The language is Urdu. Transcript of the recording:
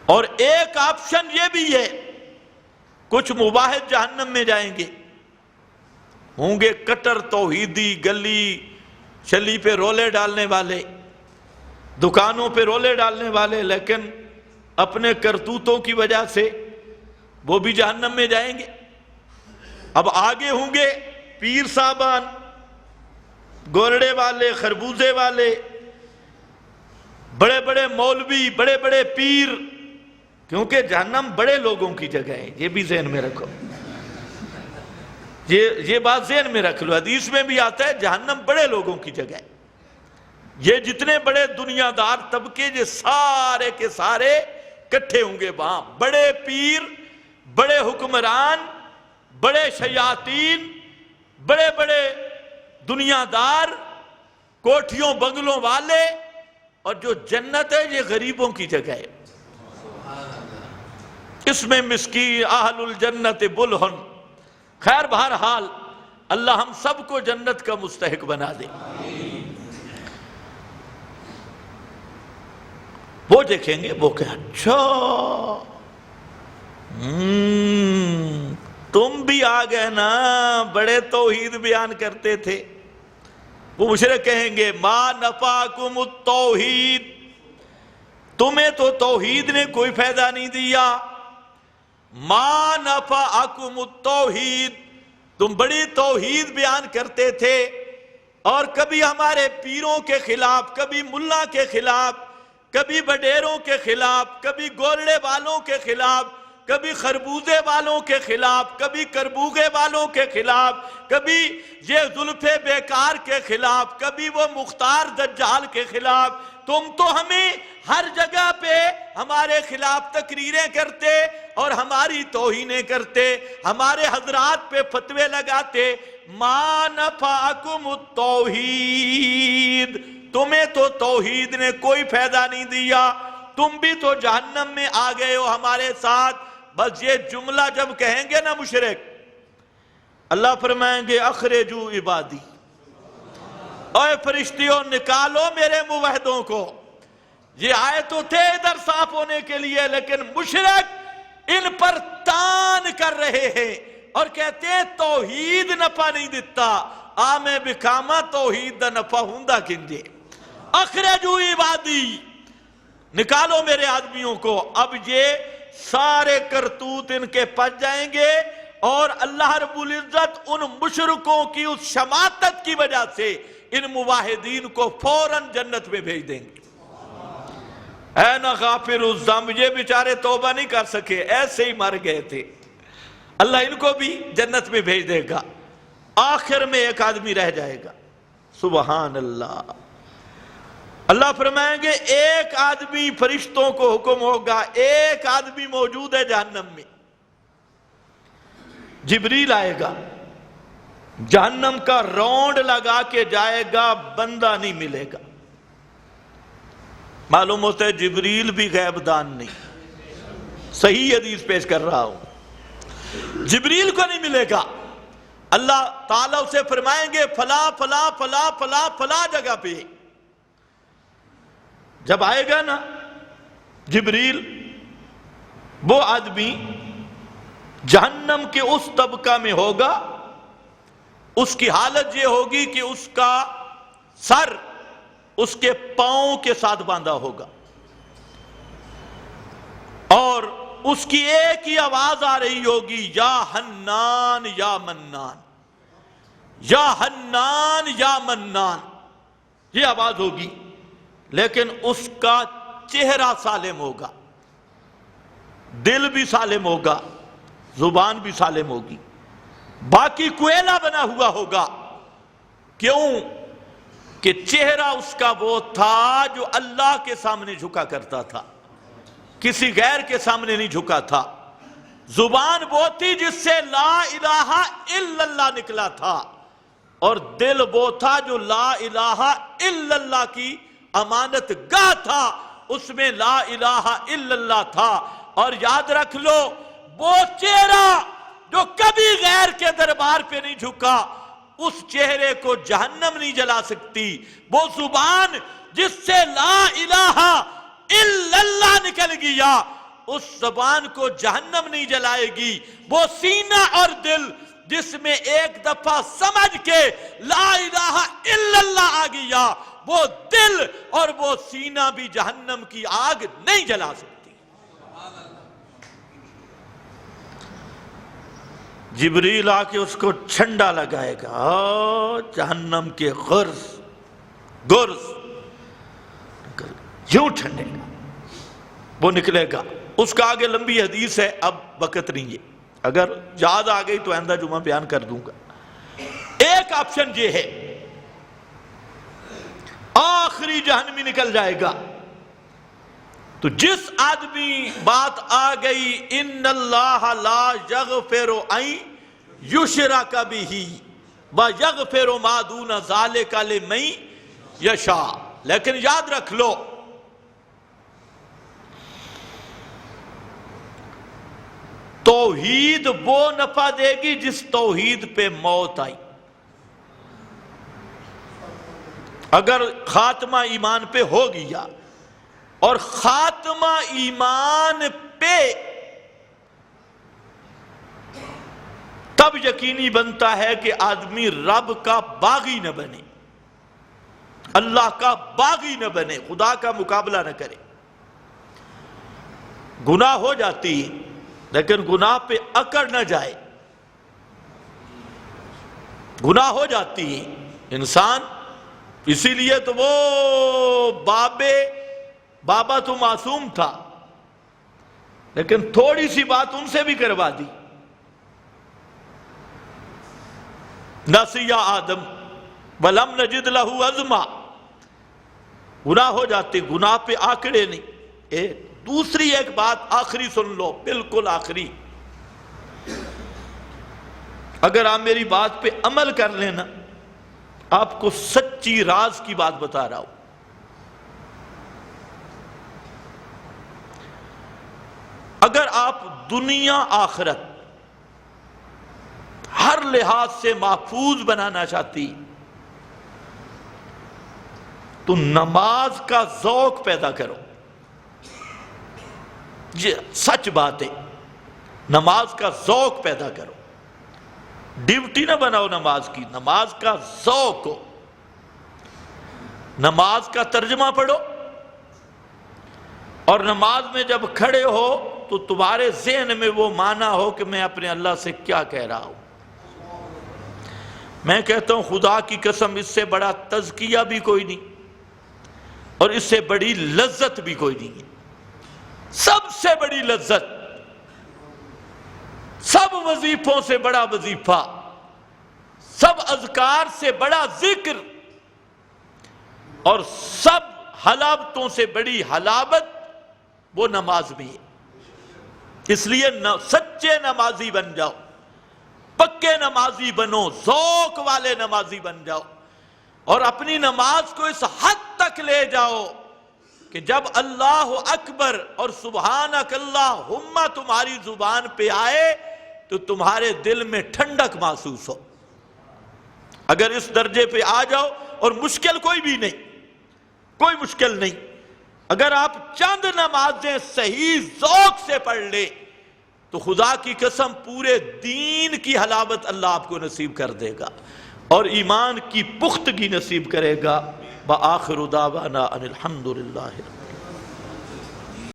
اور ایک آپشن یہ بھی ہے، کچھ مباحث جہنم میں جائیں گے، ہوں گے کٹر توحیدی، گلی شلی پہ رولے ڈالنے والے، دکانوں پہ رولے ڈالنے والے، لیکن اپنے کرتوتوں کی وجہ سے وہ بھی جہنم میں جائیں گے۔ اب آگے ہوں گے پیر صاحبان، گورڑے والے، خربوزے والے، بڑے بڑے مولوی، بڑے بڑے پیر، کیونکہ جہنم بڑے لوگوں کی جگہ ہے، یہ بھی ذہن میں رکھو، یہ بات ذہن میں رکھ لو، حدیث میں بھی آتا ہے جہنم بڑے لوگوں کی جگہ ہے۔ یہ جتنے بڑے دنیا دار طبقے، یہ سارے کے سارے کٹھے ہوں گے وہاں، بڑے پیر، بڑے حکمران، بڑے شیاطین، بڑے بڑے دنیا دار، کوٹھیوں بنگلوں والے، اور جو جنت ہے یہ غریبوں کی جگہ ہے۔ اس میں مسکین اہل الجنت بلہن، خیر بہرحال اللہ ہم سب کو جنت کا مستحق بنا دے۔ وہ دیکھیں گے، وہ کہ اچھا تم بھی آ گئے نا، بڑے توحید بیان کرتے تھے۔ وہ مشرک کہیں گے ما نفعکم التوحید، تمہیں تو توحید نے کوئی فائدہ نہیں دیا۔ ما نفعکم التوحید، تم بڑی توحید بیان کرتے تھے، اور کبھی ہمارے پیروں کے خلاف، کبھی ملا کے خلاف، کبھی بڈیروں کے خلاف، کبھی گورڑے والوں کے خلاف، کبھی خربوزے والوں کے خلاف، کبھی کربوگے والوں کے خلاف، کبھی یہ زلف بیکار کے خلاف، کبھی وہ مختار دجال کے خلاف۔ تم تو ہمیں ہر جگہ پہ ہمارے خلاف تقریریں کرتے اور ہماری توہینیں کرتے، ہمارے حضرات پہ فتوے لگاتے۔ ما نفعکم التوحید، تمہیں تو توحید نے کوئی فائدہ نہیں دیا، تم بھی تو جہنم میں آ گئے ہو ہمارے ساتھ۔ بس یہ جملہ جب کہیں گے نا مشرک، اللہ فرمائیں گے اخرجوا عبادی، اے فرشتیوں نکالو میرے موحدوں کو۔ یہ آئے تو تھے ادھر صاف ہونے کے لیے، لیکن مشرک ان پر تان کر رہے ہیں اور کہتے ہیں توحید نفع نہیں دیتا، میں بکاما توحید دا نفع ہوندا کنجے۔ اخرجوا عبادی، نکالو میرے آدمیوں کو۔ اب یہ سارے کرتوت ان کے پچ جائیں گے، اور اللہ رب العزت ان مشرکوں کی اس شماتت کی وجہ سے ان موحدین کو فوراً جنت میں بھیج دیں گے۔ اے نا غافر الذنب، یہ بیچارے توبہ نہیں کر سکے، ایسے ہی مر گئے تھے، اللہ ان کو بھی جنت میں بھیج دے گا۔ آخر میں ایک آدمی رہ جائے گا، سبحان اللہ۔ اللہ فرمائیں گے ایک آدمی، فرشتوں کو حکم ہوگا، ایک آدمی موجود ہے جہنم میں۔ جبریل آئے گا، جہنم کا راؤنڈ لگا کے جائے گا، بندہ نہیں ملے گا۔ معلوم ہوتا ہے جبریل بھی غیب دان نہیں، صحیح حدیث پیش کر رہا ہوں، جبریل کو نہیں ملے گا۔ اللہ تعالیٰ اسے فرمائیں گے فلاں فلاں فلاں فلاں فلاں جگہ پہ۔ جب آئے گا نا جبریل، وہ آدمی جہنم کے اس طبقہ میں ہوگا، اس کی حالت یہ ہوگی کہ اس کا سر اس کے پاؤں کے ساتھ باندھا ہوگا، اور اس کی ایک ہی آواز آ رہی ہوگی، یا حنان یا منان، یا حنان یا منان، یہ آواز ہوگی۔ لیکن اس کا چہرہ سالم ہوگا، دل بھی سالم ہوگا، زبان بھی سالم ہوگی، باقی کوئلہ بنا ہوا ہوگا۔ کیوں کہ چہرہ اس کا وہ تھا جو اللہ کے سامنے جھکا کرتا تھا، کسی غیر کے سامنے نہیں جھکا تھا۔ زبان وہ تھی جس سے لا الہ الا اللہ نکلا تھا، اور دل وہ تھا جو لا الہ الا اللہ کی امانت گاہ تھا، اس میں لا الہ الا اللہ تھا۔ اور یاد رکھ لو، وہ چہرہ جو کبھی غیر کے دربار پہ نہیں جھکا، اس چہرے کو جہنم نہیں جلا سکتی۔ وہ زبان جس سے لا الہ الا اللہ نکل گیا، اس زبان کو جہنم نہیں جلائے گی. وہ سینہ اور دل جس میں ایک دفعہ سمجھ کے لا الہ الا اللہ آ گیا، وہ دل اور وہ سینہ بھی جہنم کی آگ نہیں جلا سکتی. جبریل آ کے اس کو چھنڈا لگائے گا، جہنم کے غرز یوں چھنڈے گا، وہ نکلے گا. اس کا آگے لمبی حدیث ہے، اب وقت نہیں ہے، اگر یاد آ گئی تو آئندہ جمعہ بیان کر دوں گا. ایک آپشن یہ ہے، آخری جہنمی نکل جائے گا. تو جس آدمی بات آ گئی ان اللہ لا یغفر ان یشرک بہ ویغفر ما دون ذلک لمن یشاء، لیکن یاد رکھ لو توحید وہ نفع دے گی جس توحید پہ موت آئی. اگر خاتمہ ایمان پہ ہو گیا، اور خاتمہ ایمان پہ تب یقینی بنتا ہے کہ آدمی رب کا باغی نہ بنے، اللہ کا باغی نہ بنے، خدا کا مقابلہ نہ کرے. گناہ ہو جاتی ہے لیکن گناہ پہ اکڑ نہ جائے. گناہ ہو جاتی ہے انسان، اسی لیے تو وہ بابا تو معصوم تھا لیکن تھوڑی سی بات ان سے بھی کروا دی. نسی آدم ولم نجد لہ عزما. گناہ ہو جاتے، گناہ پہ آکڑے نہیں. دوسری ایک بات آخری سن لو، بالکل آخری. اگر آپ میری بات پہ عمل کر لینا، آپ کو سچی راز کی بات بتا رہا ہوں. اگر آپ دنیا آخرت ہر لحاظ سے محفوظ بنانا چاہتی تو نماز کا ذوق پیدا کرو. یہ سچ بات ہے، نماز کا ذوق پیدا کرو. ڈیوٹی نہ بناؤ نماز کی، نماز کا ذوق ہو. نماز کا ترجمہ پڑھو، اور نماز میں جب کھڑے ہو تو تمہارے ذہن میں وہ معنی ہو کہ میں اپنے اللہ سے کیا کہہ رہا ہوں. میں کہتا ہوں خدا کی قسم، اس سے بڑا تزکیہ بھی کوئی نہیں اور اس سے بڑی لذت بھی کوئی نہیں ہے. سب سے بڑی لذت، سب وظیفوں سے بڑا وظیفہ، سب اذکار سے بڑا ذکر، اور سب حلاوتوں سے بڑی حلاوت وہ نماز میں ہے. اس لیے سچے نمازی بن جاؤ، پکے نمازی بنو، ذوق والے نمازی بن جاؤ، اور اپنی نماز کو اس حد تک لے جاؤ کہ جب اللہ اکبر اور سبحانک اللہم تمہاری زبان پہ آئے تو تمہارے دل میں ٹھنڈک محسوس ہو. اگر اس درجے پہ آ جاؤ، اور مشکل کوئی بھی نہیں، کوئی مشکل نہیں. اگر آپ چند نمازیں صحیح ذوق سے پڑھ لے تو خدا کی قسم پورے دین کی حلاوت اللہ آپ کو نصیب کر دے گا اور ایمان کی پختگی نصیب کرے گا. وآخر دعوانا ان الحمدللہ.